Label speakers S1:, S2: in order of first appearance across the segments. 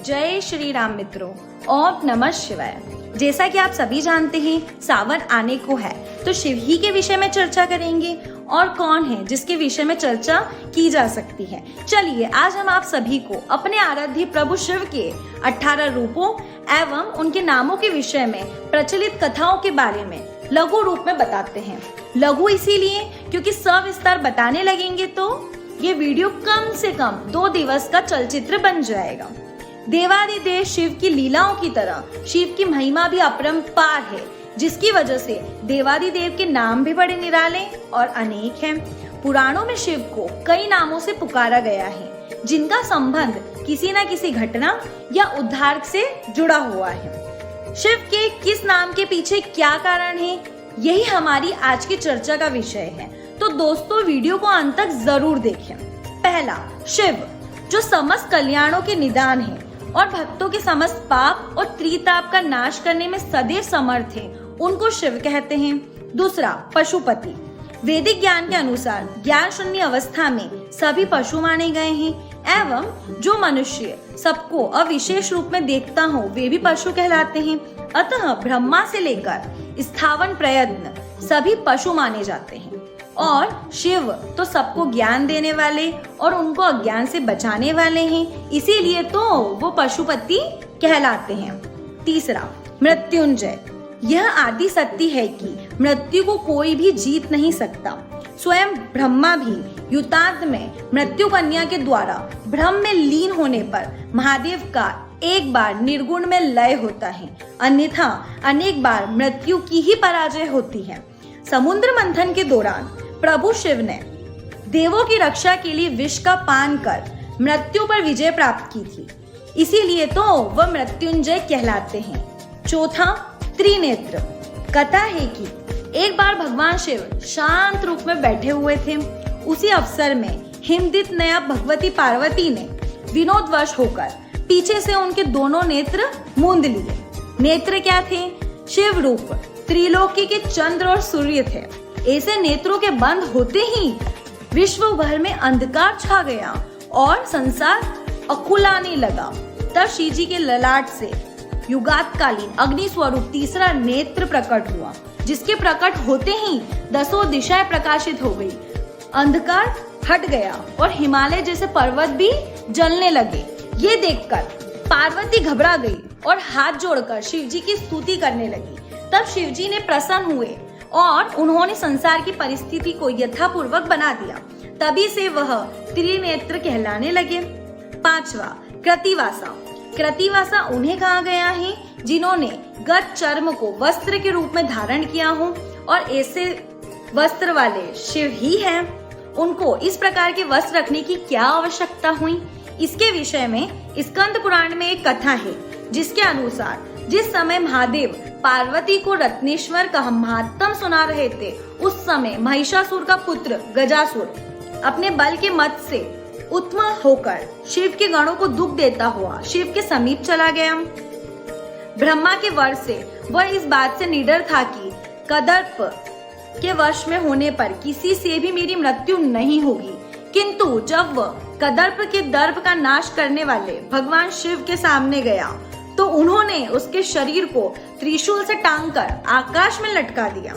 S1: जय श्री राम मित्रों, ओम नमः शिवाय। जैसा कि आप सभी जानते हैं सावन आने को है, तो शिव ही के विषय में चर्चा करेंगे। और कौन है जिसके विषय में चर्चा की जा सकती है। चलिए आज हम आप सभी को अपने आराध्य प्रभु शिव के 18 रूपों एवं उनके नामों के विषय में प्रचलित कथाओं के बारे में लघु रूप में बताते हैं। लघु इसीलिए क्योंकि सविस्तार बताने लगेंगे तो ये वीडियो कम से कम 2 दिवस का चलचित्र बन जाएगा। देवादिदेव शिव की लीलाओं की तरह शिव की महिमा भी अपरंपार है, जिसकी वजह से देवादिदेव के नाम भी बड़े निराले और अनेक हैं। पुराणों में शिव को कई नामों से पुकारा गया है, जिनका संबंध किसी न किसी घटना या उद्धार से जुड़ा हुआ है। शिव के किस नाम के पीछे क्या कारण है, यही हमारी आज की चर्चा का विषय है। तो दोस्तों वीडियो को अंत तक जरूर देखें। पहला, शिव जो समस्त कल्याणों के निदान है और भक्तों के समस्त पाप और त्रिताप का नाश करने में सदैव समर्थ है, उनको शिव कहते हैं। दूसरा, पशुपति वैदिक ज्ञान के अनुसार ज्ञान शून्य अवस्था में सभी पशु माने गए हैं एवं जो मनुष्य सबको अविशेष रूप में देखता हो वे भी पशु कहलाते हैं। अतः ब्रह्मा से लेकर स्थावन प्रयत्न सभी पशु माने जाते हैं। और शिव तो सबको ज्ञान देने वाले और उनको अज्ञान से बचाने वाले हैं, इसीलिए तो वो पशुपति कहलाते हैं। तीसरा, मृत्युंजय यह आदि सत्य है कि मृत्यु को कोई भी जीत नहीं सकता। स्वयं ब्रह्मा भी युतांत में मृत्यु कन्या के द्वारा ब्रह्म में लीन होने पर महादेव का एक बार निर्गुण में लय होता है, अन्यथा अनेक बार मृत्यु की ही पराजय होती है। समुद्र मंथन के दौरान प्रभु शिव ने देवों की रक्षा के लिए विष का पान कर मृत्यु पर विजय प्राप्त की थी, इसीलिए तो वह मृत्युंजय कहलाते हैं। चौथा, त्रिनेत्र कथा है कि एक बार भगवान शिव शांत रूप में बैठे हुए थे। उसी अवसर में हिमदित नया भगवती पार्वती ने विनोदवश होकर पीछे से उनके दोनों नेत्र मूंद लिए। नेत्र क्या थे? शिव रूप त्रिलोकी के चंद्र और सूर्य थे। ऐसे नेत्रों के बंद होते ही विश्व भर में अंधकार छा गया और संसार अकुलाने लगा। तब शिव जी के ललाट से युगातकालीन अग्नि स्वरूप तीसरा नेत्र प्रकट हुआ, जिसके प्रकट होते ही 10 दिशाएं प्रकाशित हो गई। अंधकार हट गया और हिमालय जैसे पर्वत भी जलने लगे। ये देखकर पार्वती घबरा गई और हाथ जोड़कर शिव जी की स्तुति करने लगी। तब शिव जी ने प्रसन्न हुए और उन्होंने संसार की परिस्थिति को यथापूर्वक बना दिया। तभी से वह त्रिनेत्र कहलाने लगे। पांचवा, कृतिवासा कृतिवासा उन्हें कहा गया है जिन्होंने गत चर्म को वस्त्र के रूप में धारण किया हो, और ऐसे वस्त्र वाले शिव ही हैं। उनको इस प्रकार के वस्त्र रखने की क्या आवश्यकता हुई, इसके विषय में स्कंद पुराण में एक कथा है, जिसके अनुसार जिस समय महादेव पार्वती को रत्नेश्वर का महात्म सुना रहे थे, उस समय महिषासुर का पुत्र गजासुर अपने बल के मत से उत्तम होकर शिव के गणों को दुख देता हुआ शिव के समीप चला गया। ब्रह्मा के वर से वह इस बात से निडर था कि कदर्प के वश में होने पर किसी से भी मेरी मृत्यु नहीं होगी। किंतु जब वह कदर्प के दर्प का नाश करने वाले भगवान शिव के सामने गया, तो उन्होंने उसके शरीर को त्रिशूल से टांगकर आकाश में लटका दिया।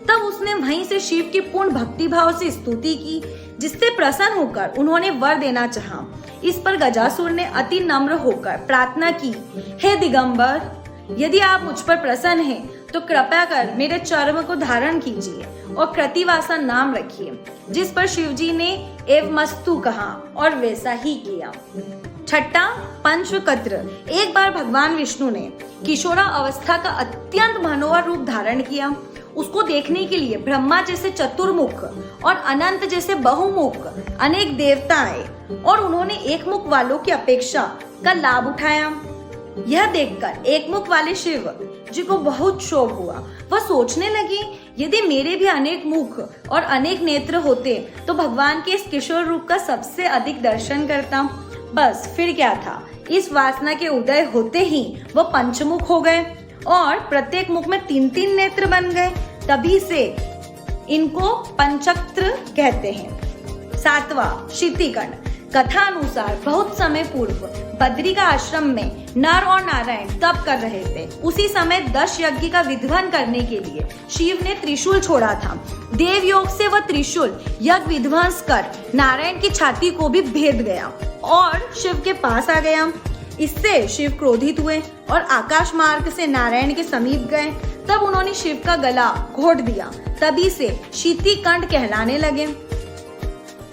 S1: तब उसने वहीं से शिव की पूर्ण भक्ति भाव से स्तुति की, जिससे प्रसन्न होकर उन्होंने वर देना चाहा। इस पर गजासुर ने अति नम्र होकर प्रार्थना की, हे दिगंबर, यदि आप मुझ पर प्रसन्न हैं, तो कृपया कर मेरे चर्म को धारण कीजिए और कृतिवासा नाम रखिए। जिस पर शिव जी ने एवमस्तु कहा और वैसा ही किया। छठा, पंचकत्र एक बार भगवान विष्णु ने किशोरा अवस्था का अत्यंत मनोहर रूप धारण किया। उसको देखने के लिए ब्रह्मा जैसे चतुर्मुख और अनंत जैसे बहुमुख अनेक देवता आए, और उन्होंने एक मुख वालों की अपेक्षा का लाभ उठाया। यह देखकर एक मुख वाले शिव जी को बहुत शोक हुआ। वह सोचने लगे, यदि मेरे भी अनेक मुख और अनेक नेत्र होते तो भगवान के इस किशोर रूप का सबसे अधिक दर्शन करता। बस फिर क्या था, इस वासना के उदय होते ही वह पंचमुख हो गए और प्रत्येक मुख में 3-3 नेत्र बन गए। तभी से इनको पंचक्त्र कहते हैं। 7वां, क्षितिकर्ण कथा अनुसार बहुत समय पूर्व बद्री का आश्रम में नर और नारायण तप कर रहे थे। उसी समय 10 यज्ञ का विध्वंस करने के लिए शिव ने त्रिशूल छोड़ा था। देव योग से वह त्रिशूल यज्ञ विध्वंस कर नारायण की छाती को भी भेद गया और शिव के पास आ गया। इससे शिव क्रोधित हुए और आकाश मार्ग से नारायण के समीप गए। तब उन्होंने शिव का गला घोट दिया। तभी से शीती कंठ कहलाने लगे।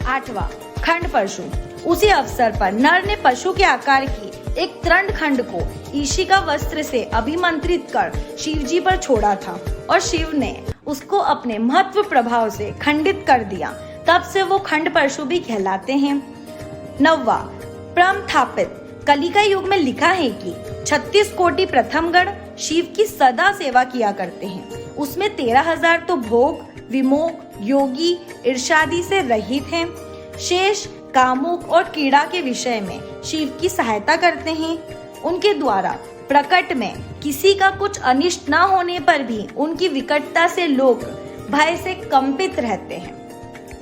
S1: 8वां खंड परशु। उसी अवसर पर नर ने पशु के आकार की एक तृण खंड को ईशिका वस्त्र से अभिमंत्रित कर शिव जी पर छोड़ा था और शिव ने उसको अपने महत्व प्रभाव से खंडित कर दिया। तब से वो खंड परशु भी कहलाते हैं। 9वां प्रमथापित। कलिका युग में लिखा है कि 36 कोटि प्रथम गण शिव की सदा सेवा किया करते हैं। उसमें 13,000 तो भोग, विमोग, योगी, ईर्ष्यादि से रहित हैं। शेष कामुक और कीड़ा के विषय में शिव की सहायता करते हैं। उनके द्वारा प्रकट में किसी का कुछ अनिष्ट न होने पर भी उनकी विकटता से लोग भय से कंपित रहते हैं।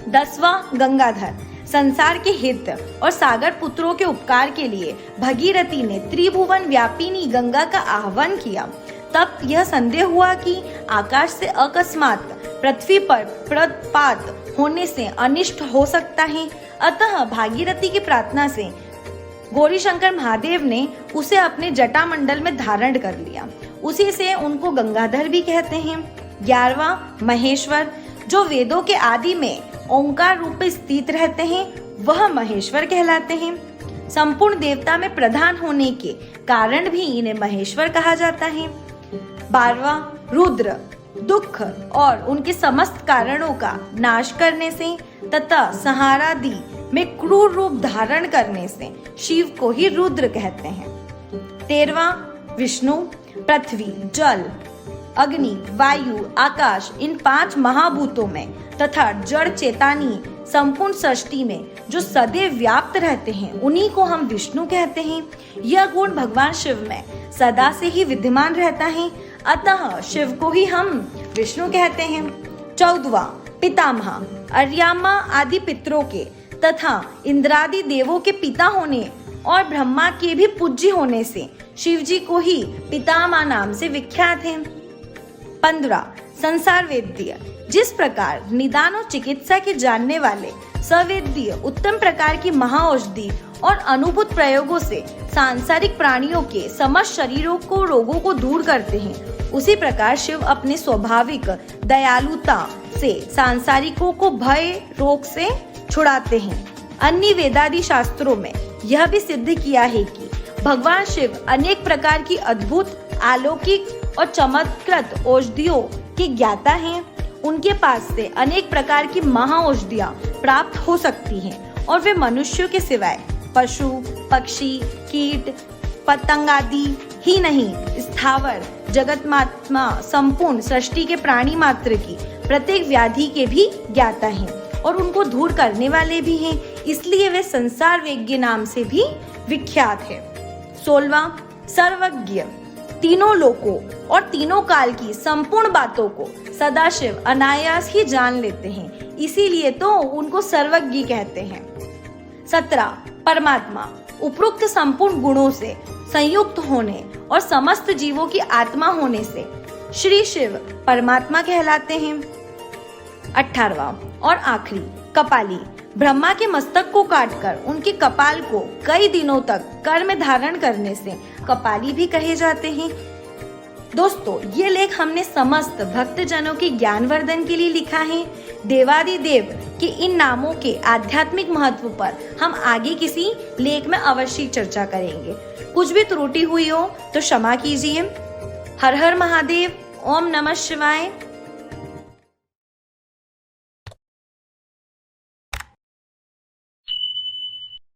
S1: 10वां गंगाधर। संसार के हित और सागर पुत्रों के उपकार के लिए भगीरथी ने त्रिभुवन व्यापिनी गंगा का आह्वान किया। तब यह संदेह हुआ कि आकाश से अकस्मात पृथ्वी पर प्रपात होने से अनिष्ट हो सकता है। अतः भागीरथी की प्रार्थना से गौरीशंकर महादेव ने उसे अपने जटामंडल में धारण कर लिया। उसी से उनको गंगाधर भी कहते हैं। 11वां महेश्वर। जो वेदों के आदि में ओंकार रूप में स्थित रहते हैं वह महेश्वर कहलाते हैं। संपूर्ण देवता में प्रधान होने के कारण भी इन्हें महेश्वर कहा जाता है। 12वां रुद्र। दुख और उनके समस्त कारणों का नाश करने से तथा संहारादि में क्रूर रूप धारण करने से शिव को ही रुद्र कहते हैं। 13वां विष्णु। पृथ्वी, जल, अग्नि, वायु, आकाश, इन 5 महाभूतों में तथा जड़ चेतानी संपूर्ण सृष्टि में जो सदैव व्याप्त रहते हैं उन्हीं को हम विष्णु कहते हैं। यह गुण भगवान शिव में सदा से ही विद्यमान रहता है। अतः शिव को ही हम विष्णु कहते हैं। 14वां पितामह। अर्यामा आदि पितरों के तथा इंद्रादि देवों के पिता होने और ब्रह्मा के भी पूज्य होने से शिव जी को ही पितामह नाम से विख्यात है। 15 संसार वेद्य। जिस प्रकार निदान और चिकित्सा के जानने वाले सवेद्य उत्तम प्रकार की महाऔषधि और अनुभूत प्रयोगों से सांसारिक प्राणियों के समस्त शरीरों को रोगों को दूर करते हैं, उसी प्रकार शिव अपने स्वाभाविक दयालुता से सांसारिकों को भय रोग से छुड़ाते हैं। अन्य वेदादि शास्त्रों में यह भी सिद्ध किया है कि भगवान शिव अनेक प्रकार की अद्भुत, अलौकिक और चमत्कृत औषधियों के ज्ञाता हैं। उनके पास से अनेक प्रकार की महाऔषधियां प्राप्त हो सकती हैं और वे मनुष्यों के सिवाय पशु, पक्षी, कीट, पतंग आदि ही नहीं, स्थावर जगतमात्मा संपूर्ण सृष्टि के प्राणी मात्र की प्रत्येक व्याधि के भी ज्ञाता हैं और उनको दूर करने वाले भी हैं। इसलिए वे संसार वेद्य नाम से भी विख्यात है। 16वां सर्वज्ञ। तीनों लोकों और तीनों काल की संपूर्ण बातों को सदाशिव अनायास ही जान लेते हैं, इसीलिए तो उनको सर्वज्ञ कहते हैं। 17 परमात्मा। उपरोक्त संपूर्ण गुणों से संयुक्त होने और समस्त जीवों की आत्मा होने से श्री शिव परमात्मा कहलाते हैं। 18वां और आखिरी कपाली। ब्रह्मा के मस्तक को काटकर उनके कपाल को कई दिनों तक कर में धारण करने से कपाली भी कहे जाते हैं। दोस्तों, ये लेख हमने समस्त भक्त जनों के ज्ञानवर्धन के लिए लिखा है। देवादिदेव के इन नामों के आध्यात्मिक महत्व पर हम आगे किसी लेख में अवश्य चर्चा करेंगे। कुछ भी त्रुटि हुई हो तो क्षमा कीजिए। हर हर महादेव। ओम नमः शिवाय।